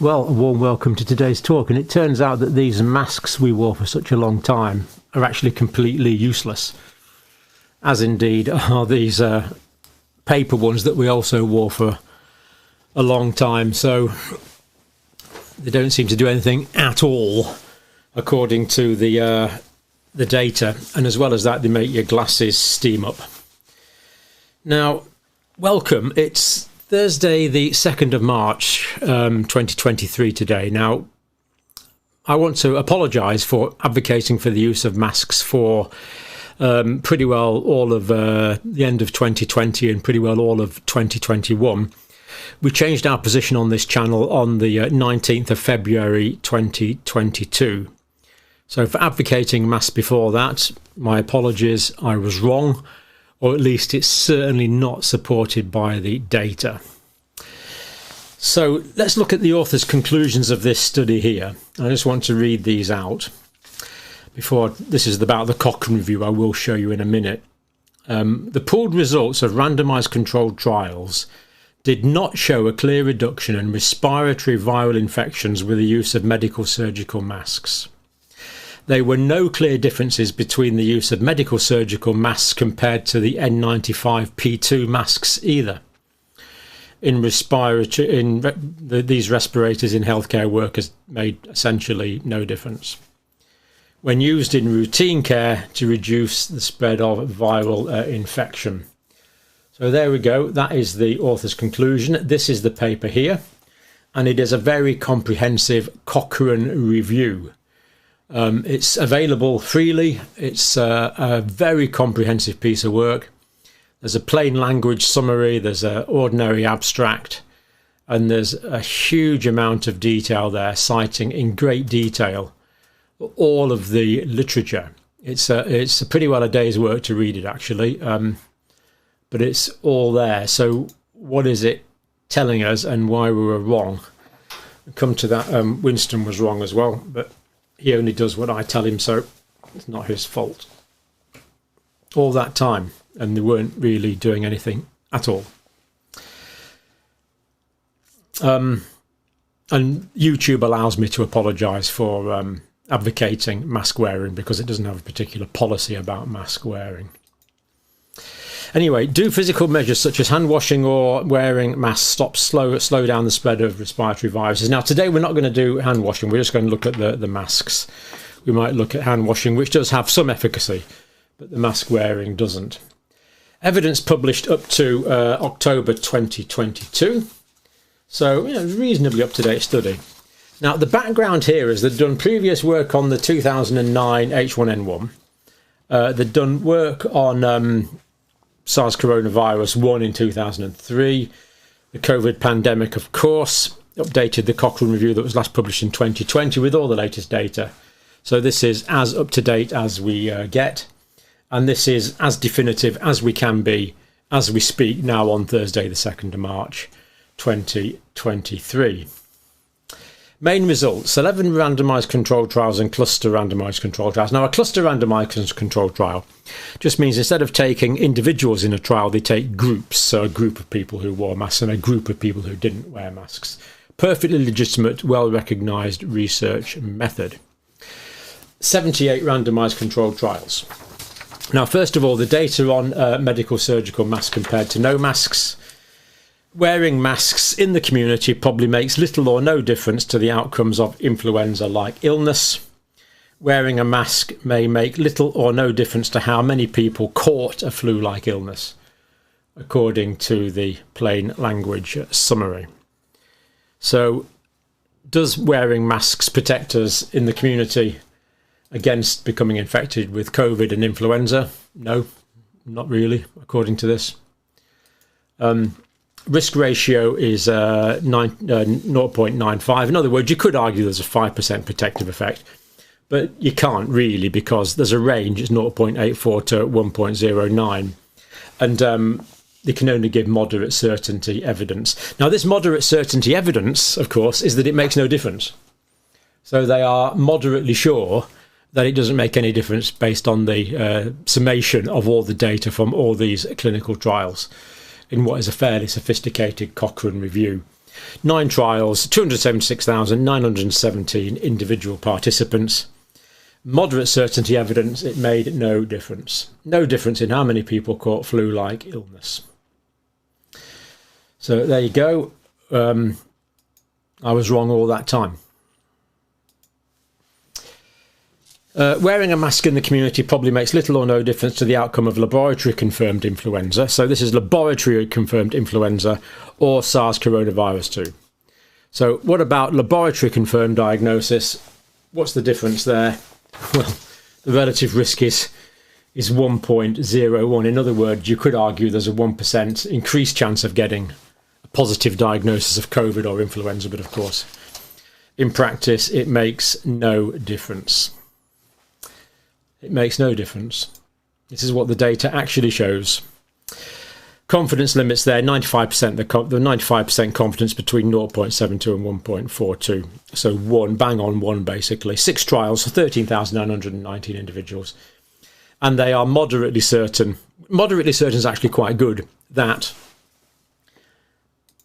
Well, a warm welcome to today's talk. And it turns out that these masks we wore for such a long time are actually completely useless, as indeed are these paper ones that we also wore for a long time. So they don't seem to do anything at all, according to the data. And as well as that, they make your glasses steam up. Now, welcome. It's Thursday, the 2nd of March, 2023 today. Now, I want to apologise for advocating for the use of masks for pretty well all of the end of 2020 and pretty well all of 2021. We changed our position on this channel on the 19th of February 2022. So for advocating masks before that, my apologies, I was wrong. Or at least it's certainly not supported by the data. So let's look at the author's conclusions of this study here. I just want to read these out. This is about the Cochrane review, I will show you in a minute. The pooled results of randomised controlled trials did not show a clear reduction in respiratory viral infections with the use of medical surgical masks. There were no clear differences between the use of medical surgical masks compared to the N95P2 masks either. These respirators in healthcare workers made essentially no difference when used in routine care to reduce the spread of viral infection. So there we go. That is the author's conclusion. This is the paper here, and it is a very comprehensive Cochrane review. It's available freely. It's a very comprehensive piece of work. There's a plain language summary, there's an ordinary abstract, and there's a huge amount of detail there, citing in great detail all of the literature. It's pretty well a day's work to read it, actually, but it's all there. So what is it telling us and why we were wrong? I'll come to that. Winston was wrong as well, but he only does what I tell him, so it's not his fault. All that time, and they weren't really doing anything at all. And YouTube allows me to apologise for advocating mask wearing because it doesn't have a particular policy about mask wearing. Anyway, do physical measures such as hand washing or wearing masks slow down the spread of respiratory viruses? Now, today we're not going to do hand washing. We're just going to look at the masks. We might look at hand washing, which does have some efficacy, but the mask wearing doesn't. Evidence published up to October 2022. So, reasonably up-to-date study. Now, the background here is they've done previous work on the 2009 H1N1. They've done work on SARS coronavirus 1 in 2003, the COVID pandemic, of course, updated the Cochrane review that was last published in 2020 with all the latest data. So this is as up to date as we get, and this is as definitive as we can be as we speak now on Thursday, the 2nd of March, 2023. Main results: 11 randomised controlled trials and cluster randomised controlled trials. Now, a cluster randomised controlled trial just means instead of taking individuals in a trial, they take groups. So a group of people who wore masks and a group of people who didn't wear masks. Perfectly legitimate, well-recognised research method. 78 randomised controlled trials. Now, first of all, the data on medical surgical masks compared to no masks. Wearing masks in the community probably makes little or no difference to the outcomes of influenza-like illness. Wearing a mask may make little or no difference to how many people caught a flu-like illness, according to the plain language summary. So, does wearing masks protect us in the community against becoming infected with COVID and influenza? No, not really, according to this. Risk ratio is 0.95. In other words, you could argue there's a 5% protective effect, but you can't really because there's a range. It's 0.84 to 1.09. And they can only give moderate certainty evidence. Now, this moderate certainty evidence, of course, is that it makes no difference. So they are moderately sure that it doesn't make any difference based on the summation of all the data from all these clinical trials in what is a fairly sophisticated Cochrane review. 9 trials, 276,917 individual participants. Moderate certainty evidence, it made no difference. No difference in how many people caught flu-like illness. So there you go. I was wrong all that time. Wearing a mask in the community probably makes little or no difference to the outcome of laboratory-confirmed influenza. So this is laboratory-confirmed influenza or SARS coronavirus 2. So what about laboratory-confirmed diagnosis? What's the difference there? Well, the relative risk is 1.01. In other words, you could argue there's a 1% increased chance of getting a positive diagnosis of COVID or influenza, but of course, in practice, it makes no difference. It makes no difference. This is what the data actually shows. Confidence limits there, 95%, the 95% confidence between 0.72 and 1.42. So one, bang on one basically. 6 trials, 13,919 individuals. And they are moderately certain. Moderately certain is actually quite good.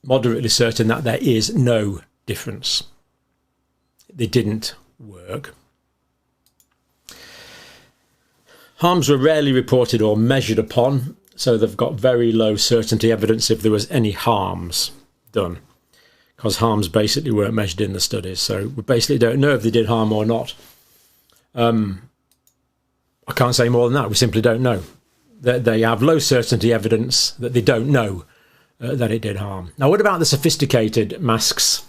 Moderately certain that there is no difference. They didn't work. Harms were rarely reported or measured upon, so they've got very low certainty evidence if there was any harms done, because harms basically weren't measured in the studies, so we basically don't know if they did harm or not. I can't say more than that. We simply don't know. They have low certainty evidence that they don't know that it did harm. Now, what about the sophisticated masks?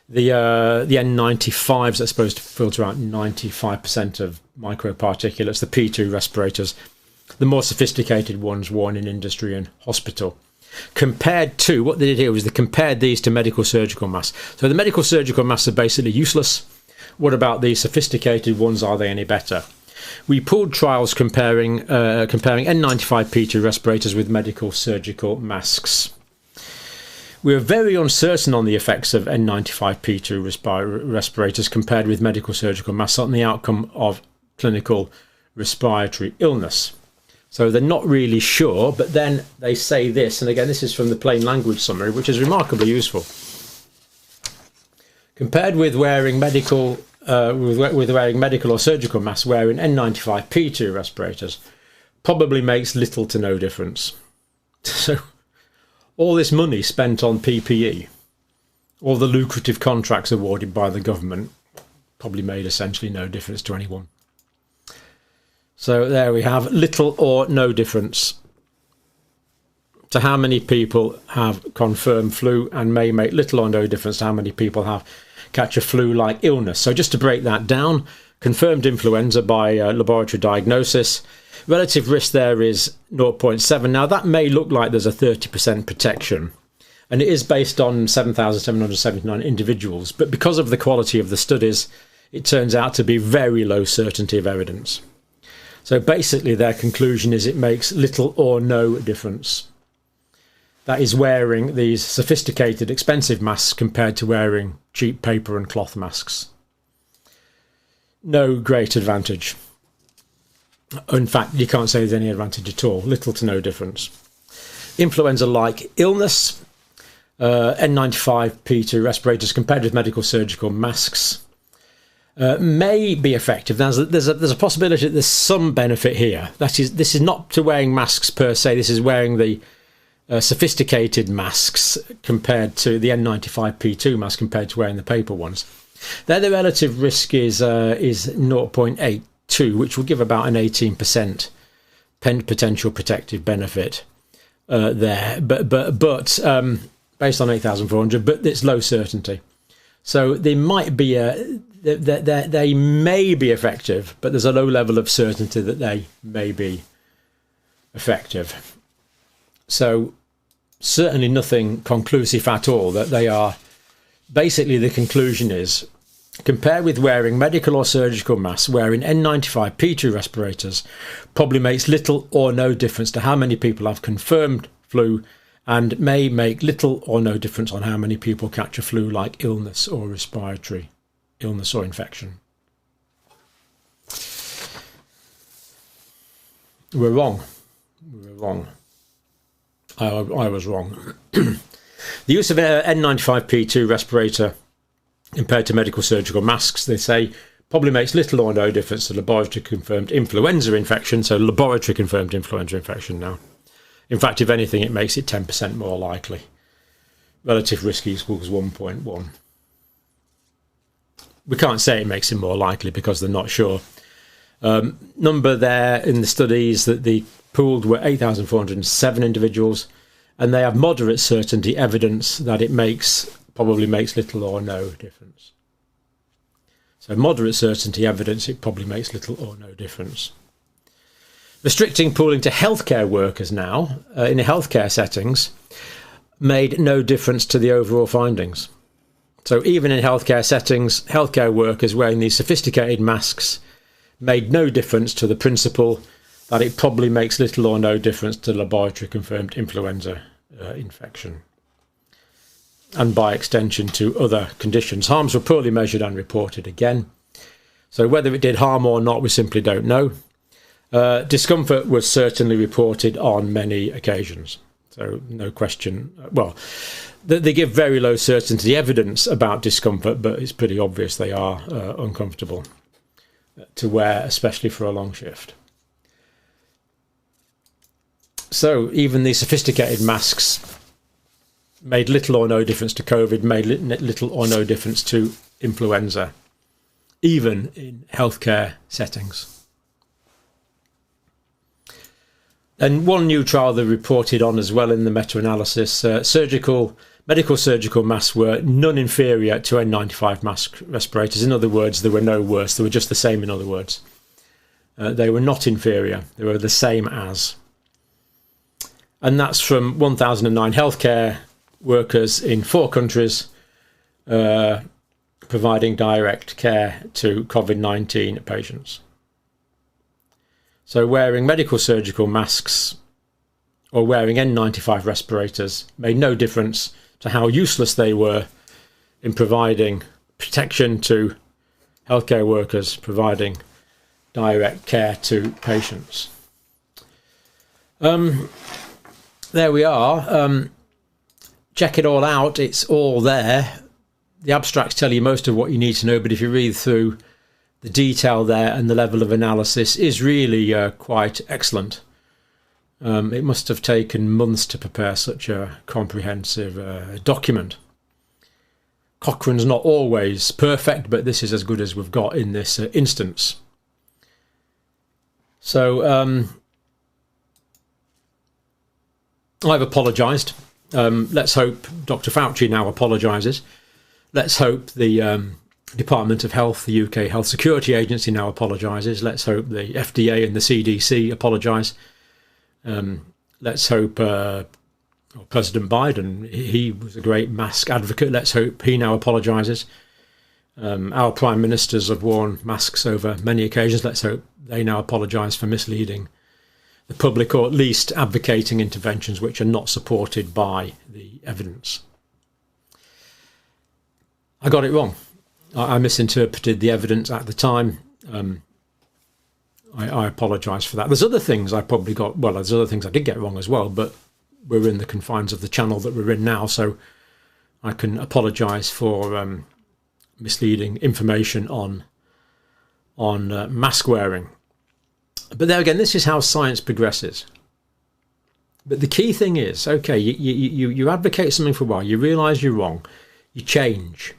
The N95s are supposed to filter out 95% of microparticulates, the P2 respirators, the more sophisticated ones worn in industry and hospital. Compared to, what they did here was they compared these to medical surgical masks. So the medical surgical masks are basically useless. What about these sophisticated ones? Are they any better? We pulled trials comparing N95 P2 respirators with medical surgical masks. We are very uncertain on the effects of N95 P2 respirators compared with medical surgical masks on the outcome of clinical respiratory illness. So they're not really sure, but then they say this, and again this is from the plain language summary, which is remarkably useful. Compared with wearing medical or surgical masks, wearing N95 P2 respirators probably makes little to no difference. So all this money spent on PPE, all the lucrative contracts awarded by the government, probably made essentially no difference to anyone. So there we have little or no difference to how many people have confirmed flu, and may make little or no difference to how many people have catch a flu-like illness. So just to break that down, confirmed influenza by laboratory diagnosis, relative risk there is 0.7. Now that may look like there's a 30% protection, and it is based on 7,779 individuals, but because of the quality of the studies, it turns out to be very low certainty of evidence. So basically their conclusion is it makes little or no difference. That is wearing these sophisticated, expensive masks compared to wearing cheap paper and cloth masks. No great advantage. In fact, you can't say there's any advantage at all. Little to no difference. Influenza-like illness. N95 P2 respirators compared with medical surgical masks may be effective. There's a possibility that there's some benefit here. That is, this is not to wearing masks per se. This is wearing the sophisticated masks compared to the N95 P2 mask compared to wearing the paper ones. There the relative risk is 0.82, which will give about an 18% potential protective benefit there. But based on 8,400, but it's low certainty. So they might be they may be effective, but there's a low level of certainty that they may be effective. So certainly nothing conclusive at all that they are. Basically the conclusion is, compared with wearing medical or surgical masks, wearing N95 P2 respirators probably makes little or no difference to how many people have confirmed flu, and may make little or no difference on how many people catch a flu-like illness or respiratory illness or infection. We're wrong. We were wrong. I was wrong. The use of N95P2 respirator compared to medical surgical masks, they say, probably makes little or no difference to laboratory-confirmed influenza infection. So laboratory-confirmed influenza infection now. In fact, if anything, it makes it 10% more likely. Relative risk equals 1.1. We can't say it makes it more likely because they're not sure. Number there in the studies that they pooled were 8,407 individuals, and they have moderate certainty evidence that it probably makes little or no difference. So moderate certainty evidence, it probably makes little or no difference. Restricting pooling to healthcare workers now, in the healthcare settings, made no difference to the overall findings. So even in healthcare settings, healthcare workers wearing these sophisticated masks made no difference to the principle that it probably makes little or no difference to laboratory-confirmed influenza infection, and by extension to other conditions. Harms were poorly measured and reported again. So whether it did harm or not, we simply don't know. Discomfort was certainly reported on many occasions. So no question. Well, they give very low certainty evidence about discomfort, but it's pretty obvious they are uncomfortable to wear, especially for a long shift. So even these sophisticated masks made little or no difference to COVID, made little or no difference to influenza, even in healthcare settings. And one new trial they reported on as well in the meta-analysis, medical surgical masks were none inferior to N95 mask respirators. In other words, they were no worse. They were just the same, in other words. They were not inferior. They were the same as. And that's from 1,009 healthcare workers in 4 countries providing direct care to COVID-19 patients. So wearing medical surgical masks or wearing N95 respirators made no difference to how useless they were in providing protection to healthcare workers providing direct care to patients. There we are. Check it all out. It's all there. The abstracts tell you most of what you need to know, but if you read through the detail there and the level of analysis is really quite excellent. It must have taken months to prepare such a comprehensive document. Cochrane's not always perfect, but this is as good as we've got in this instance. So I've apologised. Let's hope Dr. Fauci now apologises. Let's hope the Department of Health, the UK Health Security Agency, now apologises. Let's hope the FDA and the CDC apologise. Let's hope President Biden, he was a great mask advocate. Let's hope he now apologises. Our prime ministers have worn masks over many occasions. Let's hope they now apologise for misleading the public, or at least advocating interventions which are not supported by the evidence. I got it wrong. I misinterpreted the evidence at the time. I apologise for that. There's other things I probably got, well, there's other things I did get wrong as well, but we're in the confines of the channel that we're in now, so I can apologise for misleading information on mask wearing. But there again, this is how science progresses. But the key thing is, okay, you advocate something for a while, you realise you're wrong, you change.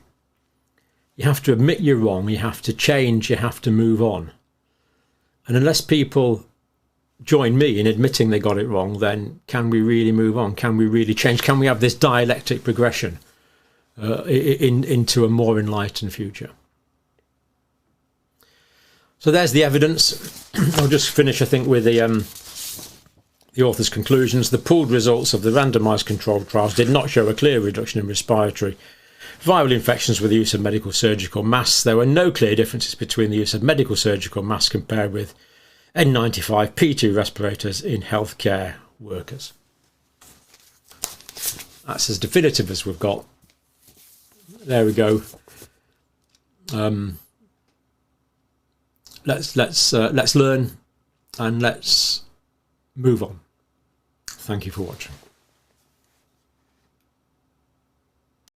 You have to admit you're wrong, you have to change, you have to move on. And unless people join me in admitting they got it wrong, then can we really move on? Can we really change? Can we have this dialectic progression into a more enlightened future? So there's the evidence. I'll just finish, I think, with the author's conclusions. The pooled results of the randomised controlled trials did not show a clear reduction in respiratory viral infections with the use of medical surgical masks. There were no clear differences between the use of medical surgical masks compared with N95P2 respirators in healthcare workers. That's as definitive as we've got. There we go. Let's learn and let's move on. Thank you for watching.